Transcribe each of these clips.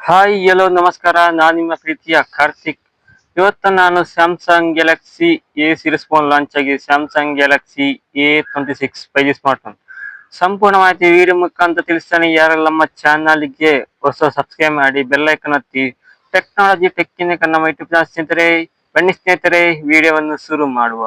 Hi ಎಲ್ಲೋ ನಮಸ್ಕಾರ. ನಾನು ನಿಮ್ಮ ಪ್ರೀತಿಯ ಕಾರ್ತಿಕ್. ಇವತ್ತು ನಾನು Samsung Galaxy A series phone launch ಆಗಿದೆ. Samsung Galaxy A26 5G smartphone ಸಂಪೂರ್ಣ ಮಾಹಿತಿ ವಿಡಿಯೋ ಮುಖಾಂತರ ತಿಳಿಸ್ತಾನೆ. ಯಾರೆಲ್ಲ ನಮ್ಮ ಚಾನಲ್ಗೆ ಹೊಸ ಸಬ್ಸ್ಕ್ರೈಬ್ ಮಾಡಿ ಬೆಲ್ ಐಕಾನ್ ಒತ್ತಿ ಟೆಕ್ನಾಲಜಿ ಟೆಕ್ಕಿನ ನಮ್ಮ ಯೂಟ್ಯೂಬ್ ಚಾನಲ್ ಸ್ನೇಹಿತರೆ. ಬನ್ನಿ ಸ್ನೇಹಿತರೆ, ವಿಡಿಯೋವನ್ನು ಶುರು ಮಾಡುವ.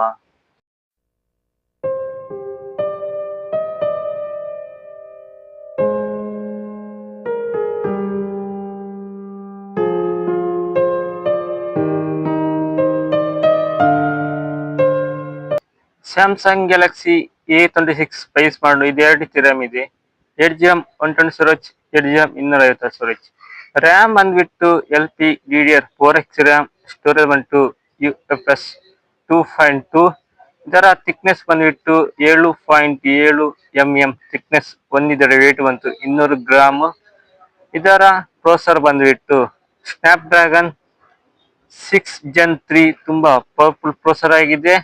Samsung Galaxy A26 5G smart ಇದು 2 RAM ಇದೆ. 8GB 120 storage, 8GB 250 storage. RAM ಬಂದ್ಬಿಟ್ಟು LPDDR4X ರ್ಯಾಮ್, ಸ್ಟೋರೇಜ್ ಬಂದ್ಬಿಟ್ಟು UFS 2.2. ಇದರ ಥಿಕ್ನೆಸ್ ಬಂದ್ಬಿಟ್ಟು 7.7 mm ಥಿಕ್ನೆಸ್ ಹೊಂದಿದೆ. ವೇಟ್ ಬಂತು 200 ಗ್ರಾಮ್. ಇದರ ಪ್ರೊಸೆಸರ್ ಬಂದ್ಬಿಟ್ಟು ಸ್ನ್ಯಾಪ್ಡ್ರ್ಯಾಗನ್ 6 Gen 3 ತುಂಬಾ ಪವರ್ಫುಲ್ ಪ್ರೊಸೆಸರ್ ಆಗಿದೆ.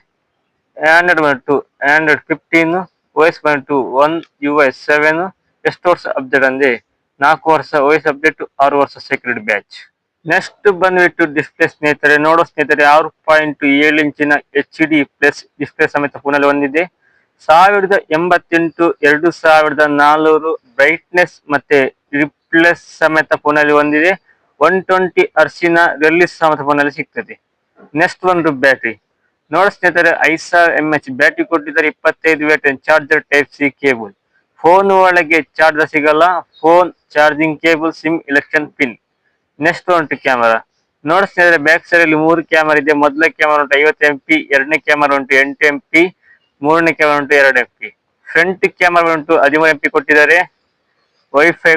ಆಂಡ್ರಾಯ್ಡ್ ಬಂದ್ಬಿಟ್ಟು ಆಂಡ್ರಾಯ್ಡ್ 15, OS ಬಂದ್ಬಿಟ್ಟು 1 UI 7. ಎಷ್ಟು ವರ್ಷ ಅಪ್ಡೇಟ್ ಅಂದ್ರೆ 4 ವರ್ಷ OS ಅಪ್ಡೇಟ್, 6 ವರ್ಷ ಸೆಕ್ಯೂರಿಟಿ ಬ್ಯಾಚ್. ನೆಕ್ಸ್ಟ್ ಬಂದ್ಬಿಟ್ಟು ಡಿಸ್ಪ್ಲೇ ಸ್ನೇಹಿತರೆ. ನೋಡೋ ಸ್ನೇಹಿತರೆ, 6.7 ಇಂಚಿನ HD ಪ್ಲಸ್ ಡಿಸ್ಪ್ಲೇ ಸಮೇತ ಫೋನಲ್ಲಿ ಹೊಂದಿದೆ. 1088 2400 ಬ್ರೈಟ್ನೆಸ್ ಮತ್ತೆ ರಿಪ್ಲೆಸ್ ಸಮೇತ ಫೋನಲ್ಲಿ ಹೊಂದಿದೆ. 120 ಹರ್ಸಿನ ರಿಲೀಸ್ ಸಮೇತ ಫೋನಲ್ಲಿ ಸಿಗ್ತದೆ. ನೆಕ್ಸ್ಟ್ ಒಂದು ಬ್ಯಾಟ್ರಿ. ನೋಡಿ ಸ್ನೇಹಿತರೆ, 5000 mAh ಬ್ಯಾಟ್ರಿ ಕೊಟ್ಟಿದ್ದಾರೆ. 25 watt charger type C cable. Phone ಒಳಗೆ ಚಾರ್ಜರ್ ಸಿಗಲ್ಲ. Phone charging cable, sim election pin. Next ಉಂಟು ಕ್ಯಾಮರಾ. ನೋಡಿ ಸ್ನೇಹಿತರೆ, ಬ್ಯಾಕ್ ಸೈಡ್ ಅಲ್ಲಿ 3 ಕ್ಯಾಮರಾ ಇದೆ. ಮೊದಲ ಕ್ಯಾಮರಾ ಉಂಟು 50 MP, ಎರಡನೇ ಕ್ಯಾಮರಾ ಉಂಟು 8 MP, ಮೂರನೇ ಕ್ಯಾಮರಾ ಉಂಟು 2 MP. ಫ್ರಂಟ್ ಕ್ಯಾಮರಾ ಉಂಟು 13 MP ಕೊಟ್ಟಿದ್ದಾರೆ. ವೈಫೈ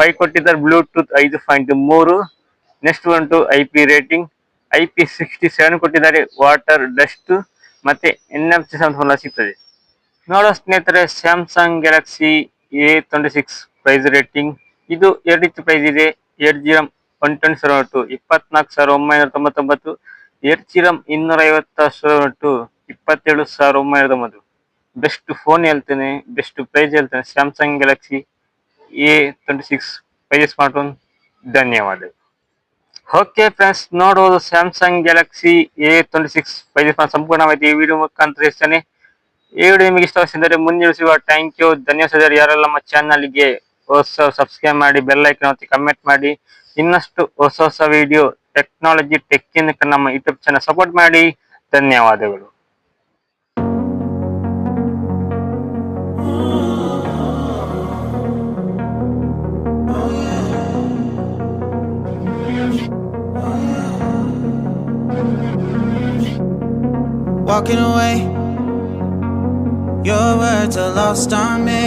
5 ಕೊಟ್ಟಿದ್ದಾರೆ. ಬ್ಲೂಟೂತ್ 5.3. ನೆಕ್ಸ್ಟ್ ಉಂಟು IP ರೇಟಿಂಗ್ IP67 ಕೊಟ್ಟಿದ್ದಾರೆ. ವಾಟರ್, ಡಸ್ಟ್ ಮತ್ತೆ NFC ಸಿಗ್ತದೆ. ನೋಡೋ ಸ್ನೇಹಿತರೆ, Samsung Galaxy A26 price rating ಇದು 2 ರೀತಿ ಪ್ರೈಸ್ ಇದೆ. 8GB 120 24,999, 8GB 250 27,999. ಬೆಸ್ಟ್ ಫೋನ್ ಹೇಳ್ತೇನೆ, ಬೆಸ್ಟ್ ಪ್ರೈಸ್ ಹೇಳ್ತೇನೆ. Samsung Galaxy A26 5G smart phone. ಧನ್ಯವಾದ. ಓಕೆ ಫ್ರೆಂಡ್ಸ್, ನೋಡುವುದು Samsung Galaxy A26 5G smart ಸಂಪೂರ್ಣ ಮಾಹಿತಿ ಈ ವಿಡಿಯೋ ಮುಖಾಂತರ ತಿಳಿಸ್ತೇನೆ. ಈ ವಿಡಿಯೋ ನಿಮಗೆ ಇಷ್ಟವಾದರೆ ಮುಂದೆ ಸಿಗುವ. ಥ್ಯಾಂಕ್ ಯು, ಧನ್ಯವಾದ. ಯಾರೆಲ್ಲ ನಮ್ಮ ಚಾನಲ್ಗೆ ಹೊಸ ಸಬ್ಸ್ಕ್ರೈಬ್ ಮಾಡಿ ಬೆಲ್ ಐಕಾನ್ ಒತ್ತಿ ಕಮೆಂಟ್ ಮಾಡಿ. ಇನ್ನಷ್ಟು ಹೊಸ ವಿಡಿಯೋ ಟೆಕ್ನಾಲಜಿ ಟೆಕ್ಕಿನ ನಮ್ಮ ಯೂಟ್ಯೂಬ್ ಚಾನಲ್ ಸಪೋರ್ಟ್ ಮಾಡಿ. ಧನ್ಯವಾದಗಳು. Walking away, your words are lost on me.